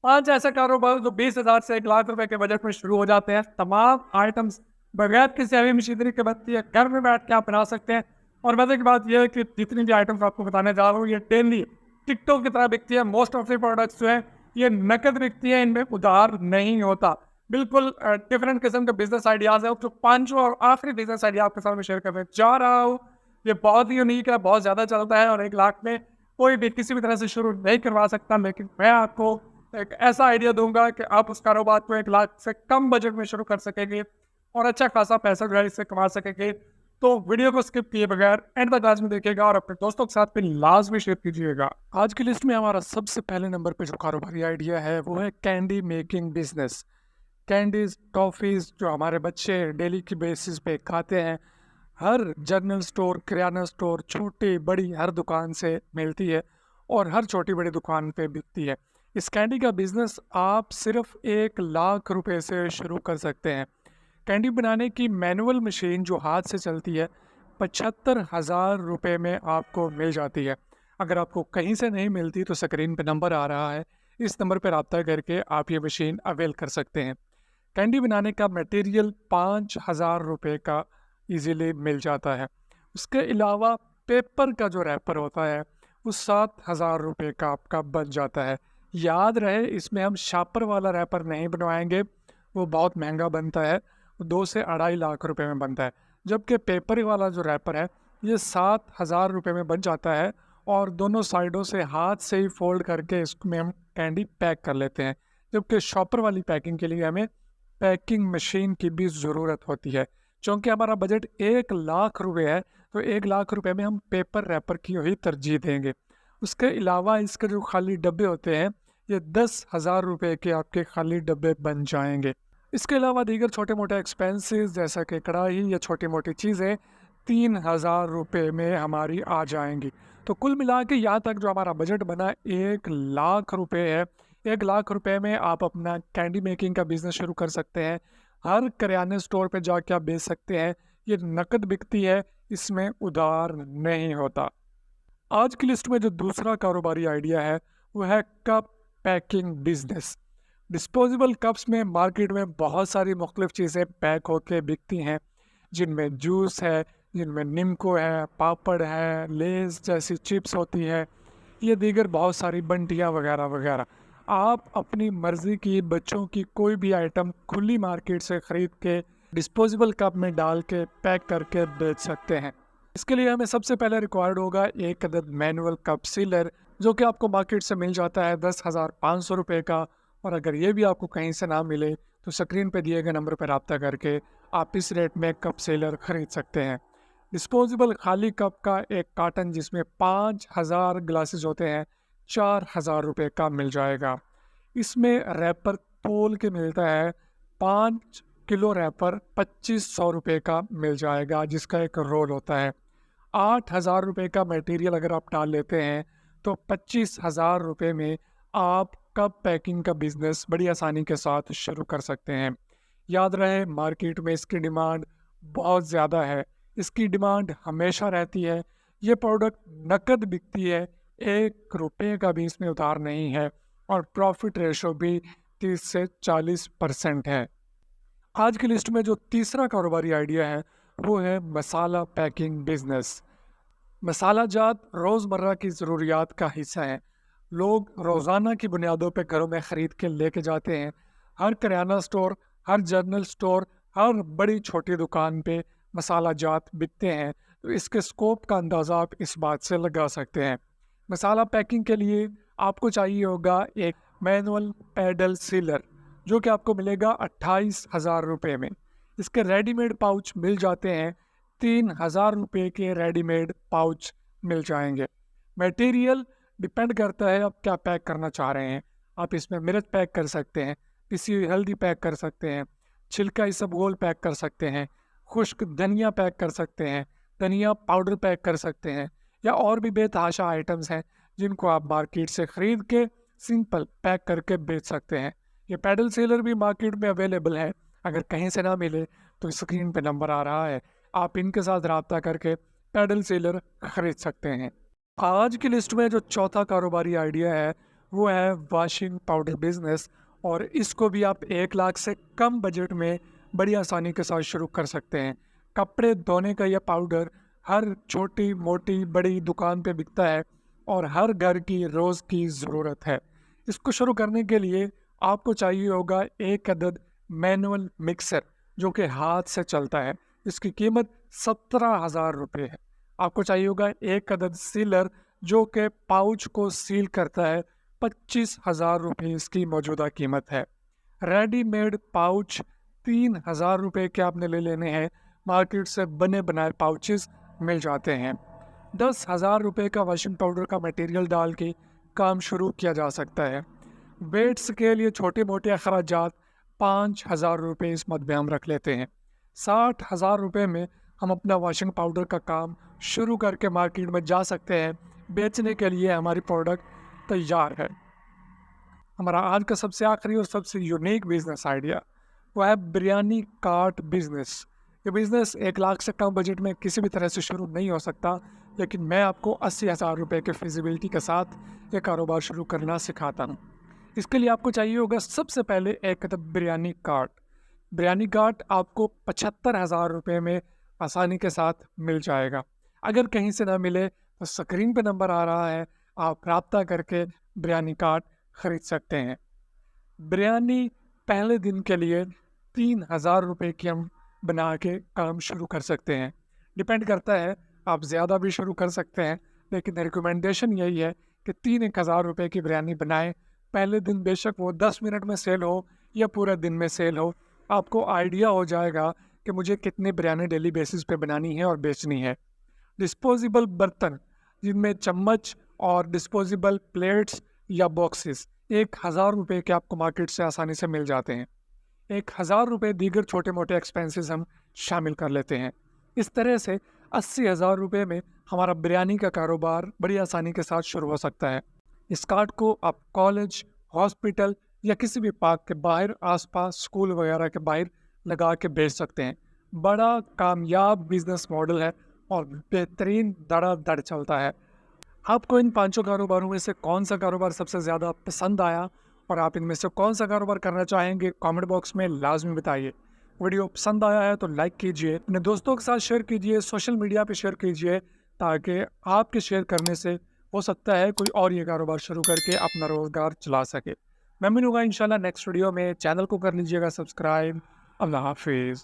5 ऐसे कारोबार जो 20,000 से 1 लाख रुपए के बजट में शुरू हो जाते हैं। तमाम आइटम्स बगैर किसी हेवी मशीनरी के बनती है, घर में बैठ के आप बना सकते हैं। और मजे की बात यह है कि जितनी भी आइटम्स आपको बताने जा रहा हूँ, ये डेली टिकटॉक की तरह बिकती है। मोस्ट ऑफ द प्रोडक्ट्स जो है ये नकद बिकती है, इनमें उधार नहीं होता। बिल्कुल डिफरेंट किस्म के बिजनेस आइडियाज है। जो पांचों और आखिरी बिजनेस आइडिया आपके साथ में शेयर करने जा रहा हूँ, ये बहुत ही यूनिक है, बहुत ज्यादा चलता है और 1 लाख में कोई भी किसी भी तरह से शुरू नहीं करवा सकता। लेकिन मैं आपको एक ऐसा आइडिया दूंगा कि आप उस कारोबार को 1 लाख से कम बजट में शुरू कर सकेंगे और अच्छा खासा पैसा जो है इससे कमा सकेंगे। तो वीडियो को स्किप किए बगैर एंड तक लाजमी देखिएगा और अपने दोस्तों के साथ में लाजमी शेयर कीजिएगा। आज की लिस्ट में हमारा सबसे पहले नंबर पे जो कारोबारी आइडिया है वो है candy making business. Candies, toffees जो हमारे बच्चे डेली की बेसिस पे खाते हैं, हर जनरल स्टोर, किराना स्टोर, छोटी बड़ी हर दुकान से मिलती है और हर छोटी बड़ी दुकान पे बिकती है। इस कैंडी का बिजनेस आप सिर्फ 1 लाख रुपए से शुरू कर सकते हैं। कैंडी बनाने की मैनुअल मशीन जो हाथ से चलती है 75,000 रुपये में आपको मिल जाती है। अगर आपको कहीं से नहीं मिलती तो स्क्रीन पे नंबर आ रहा है, इस नंबर पर रब्ता करके आप ये मशीन अवेल कर सकते हैं। कैंडी बनाने का मटेरियल 5,000 रुपये का इजीली मिल जाता है। उसके अलावा पेपर का जो रैपर होता है वो 7,000 रुपये का आपका बन जाता है। याद रहे, इसमें हम शापर वाला रैपर नहीं बनवाएंगे, वो बहुत महंगा बनता है, 2 से 2.5 लाख रुपए में बनता है। जबकि पेपर वाला जो रैपर है ये 7,000 रुपये में बन जाता है और दोनों साइडों से हाथ से ही फोल्ड करके इसमें हम कैंडी पैक कर लेते हैं। जबकि शॉपर वाली पैकिंग के लिए हमें पैकिंग मशीन की भी ज़रूरत होती है। चूँकि हमारा बजट 1 लाख रुपए है तो 1 लाख रुपए में हम पेपर रैपर की ही तरजीह देंगे। उसके अलावा इसके जो खाली डब्बे होते हैं ये 10,000 रुपये के आपके खाली डब्बे बन जाएंगे। इसके अलावा दीगर छोटे मोटे एक्सपेंसेस जैसा कि कढ़ाई या छोटी मोटी चीज़ें 3,000 रुपये में हमारी आ जाएंगी। तो कुल मिला के यहाँ तक जो हमारा बजट बना 1 लाख रुपये है। 1 लाख रुपये में आप अपना कैंडी मेकिंग का बिजनेस शुरू कर सकते हैं। हर करियाने स्टोर पे जाके आप बेच सकते हैं। ये नकद बिकती है, इसमें उधार नहीं होता। आज की लिस्ट में जो दूसरा कारोबारी आइडिया है वो है cup packing business. Disposable cups में मार्केट में बहुत सारी मुख्तलिफ चीज़ें पैक होकर बिकती हैं, जिनमें जूस है, जिनमें निम्को है, पापड़ है, लेस जैसी चिप्स होती है, ये दीगर बहुत सारी बंटियाँ वगैरह वगैरह। आप अपनी मर्ज़ी की बच्चों की कोई भी आइटम खुली मार्केट से ख़रीद के डिस्पोजेबल कप में डाल के पैक करके बेच सकते हैं। इसके लिए हमें सबसे पहले रिक्वायर्ड होगा एक अदद मैनुअल कप सीलर, जो कि आपको मार्केट से मिल जाता है 10,500 रुपये का। और अगर ये भी आपको कहीं से ना मिले तो स्क्रीन पे दिए गए नंबर पर रब्ता करके आप इस रेट में कप सीलर ख़रीद सकते हैं। डिस्पोजेबल खाली कप का एक कार्टन जिसमें 5,000 ग्लासेस होते हैं 4,000 रुपये का मिल जाएगा। इसमें रैपर तोल के मिलता है, 5 किलो रैपर 2,500 रुपये का मिल जाएगा जिसका एक रोल होता है। 8,000 रुपये का मटेरियल अगर आप डाल लेते हैं तो 25,000 रुपये में आप कप पैकिंग का बिजनेस बड़ी आसानी के साथ शुरू कर सकते हैं। याद रहे, मार्केट में इसकी डिमांड बहुत ज़्यादा है, इसकी डिमांड हमेशा रहती है। ये प्रोडक्ट नकद बिकती है, 1 रुपये का भी इसमें उधार नहीं है और प्रॉफिट रेशो भी 30 से 40% है। आज की लिस्ट में जो तीसरा कारोबारी आइडिया है वो है मसाला पैकिंग बिजनेस। मसाला जात रोज़मर्रा की ज़रूरियात का हिस्सा है। लोग रोज़ाना की बुनियादों पे घरों में ख़रीद के लेके जाते हैं। हर किराना स्टोर, हर जनरल स्टोर, हर बड़ी छोटी दुकान पे मसाला जात बिकते हैं। तो इसके स्कोप का अंदाज़ा आप इस बात से लगा सकते हैं। मसाला पैकिंग के लिए आपको चाहिए होगा एक मैनुअल पैडल सीलर, जो कि आपको मिलेगा 28,000 रुपये में। इसके रेडीमेड पाउच मिल जाते हैं, 3,000 रुपये के रेडीमेड पाउच मिल जाएंगे। मटेरियल डिपेंड करता है आप क्या पैक करना चाह रहे हैं। आप इसमें मिर्च पैक कर सकते हैं, पिसी हुई हल्दी पैक कर सकते हैं, छिलका इसबगोल पैक कर सकते हैं, खुश्क धनिया पैक कर सकते हैं, धनिया पाउडर पैक कर सकते हैं, या और भी बेतहाशा आइटम्स हैं जिनको आप मार्केट से ख़रीद के सिंपल पैक करके बेच सकते हैं। ये पैडल सेलर भी मार्केट में अवेलेबल है, अगर कहीं से ना मिले तो स्क्रीन पे नंबर आ रहा है, आप इनके साथ रब्ता करके पैडल सेलर ख़रीद सकते हैं। आज की लिस्ट में जो चौथा कारोबारी आइडिया है वो है वॉशिंग पाउडर बिजनेस। और इसको भी आप 1 लाख से कम बजट में बड़ी आसानी के साथ शुरू कर सकते हैं। कपड़े धोने का यह पाउडर हर छोटी मोटी बड़ी दुकान पे बिकता है और हर घर की रोज़ की ज़रूरत है। इसको शुरू करने के लिए आपको चाहिए होगा एक अदद मैनुअल मिक्सर जो कि हाथ से चलता है। इसकी कीमत 17,000 रुपये है। आपको चाहिए होगा एक अदद सीलर जो कि पाउच को सील करता है। 25,000 रुपये इसकी मौजूदा कीमत है। रेडीमेड पाउच 3,000 रुपये के आपने ले लेने हैं। मार्केट से बने बनाए पाउचेस मिल जाते हैं। 10,000 रुपये का वॉशिंग पाउडर का मटेरियल डाल के काम शुरू किया जा सकता है। वेट्स के लिए छोटे मोटे अखराजात 5,000 रुपये इस मद में हम रख लेते हैं। 60,000 रुपये में हम अपना वॉशिंग पाउडर का काम शुरू करके मार्केट में जा सकते हैं। बेचने के लिए हमारी प्रोडक्ट तैयार है। हमारा आज का सबसे आखिरी और सबसे यूनिक बिजनेस आइडिया वो है बिरयानी कार्ट बिजनेस। ये बिज़नेस 1 लाख से कम बजट में किसी भी तरह से शुरू नहीं हो सकता, लेकिन मैं आपको 80,000 रुपये के फिजिबिलिटी के साथ ये कारोबार शुरू करना सिखाता हूँ। इसके लिए आपको चाहिए होगा सबसे पहले एक बिरयानी कार्ट। बिरयानी कार्ट आपको 75,000 रुपये में आसानी के साथ मिल जाएगा। अगर कहीं से ना मिले तो स्क्रीन पे नंबर आ रहा है, आप रब्ता करके बिरयानी कार्ट ख़रीद सकते हैं। बिरयानी पहले दिन के लिए 3,000 रुपये की हम बना के काम शुरू कर सकते हैं। डिपेंड करता है, आप ज़्यादा भी शुरू कर सकते हैं, लेकिन रिकमेंडेशन यही है कि 3,000 रुपये की बिरयानी बनाएं। पहले दिन बेशक वो 10 मिनट में सेल हो या पूरे दिन में सेल हो, आपको आइडिया हो जाएगा कि मुझे कितनी बिरयानी डेली बेसिस पे बनानी है और बेचनी है। डिस्पोजेबल बर्तन जिनमें चम्मच और डिस्पोजेबल प्लेट्स या बॉक्सेस 1,000 रुपये के आपको मार्केट से आसानी से मिल जाते हैं। 1,000 रुपये दीगर छोटे मोटे एक्सपेंसेस हम शामिल कर लेते हैं। इस तरह से 80,000 रुपये में हमारा बिरयानी का कारोबार बड़ी आसानी के साथ शुरू हो सकता है। इस कार्ड को आप कॉलेज, हॉस्पिटल या किसी भी पार्क के बाहर, आसपास स्कूल वगैरह के बाहर लगा के बेच सकते हैं। बड़ा कामयाब बिजनेस मॉडल है और बेहतरीन धड़ाधड़ चलता है। आपको इन 5 कारोबारों में से कौन सा कारोबार सबसे ज़्यादा पसंद आया और आप इनमें से कौन सा कारोबार करना चाहेंगे, कमेंट बॉक्स में लाजमी बताइए। वीडियो पसंद आया है तो लाइक कीजिए, अपने दोस्तों के साथ शेयर कीजिए, सोशल मीडिया पे शेयर कीजिए, ताकि आपके शेयर करने से हो सकता है कोई और ये कारोबार शुरू करके अपना रोज़गार चला सके। मैं मिलूँगा इंशाल्लाह नेक्स्ट वीडियो में। चैनल को कर लीजिएगा सब्सक्राइब। अल्लाह हाफिज़।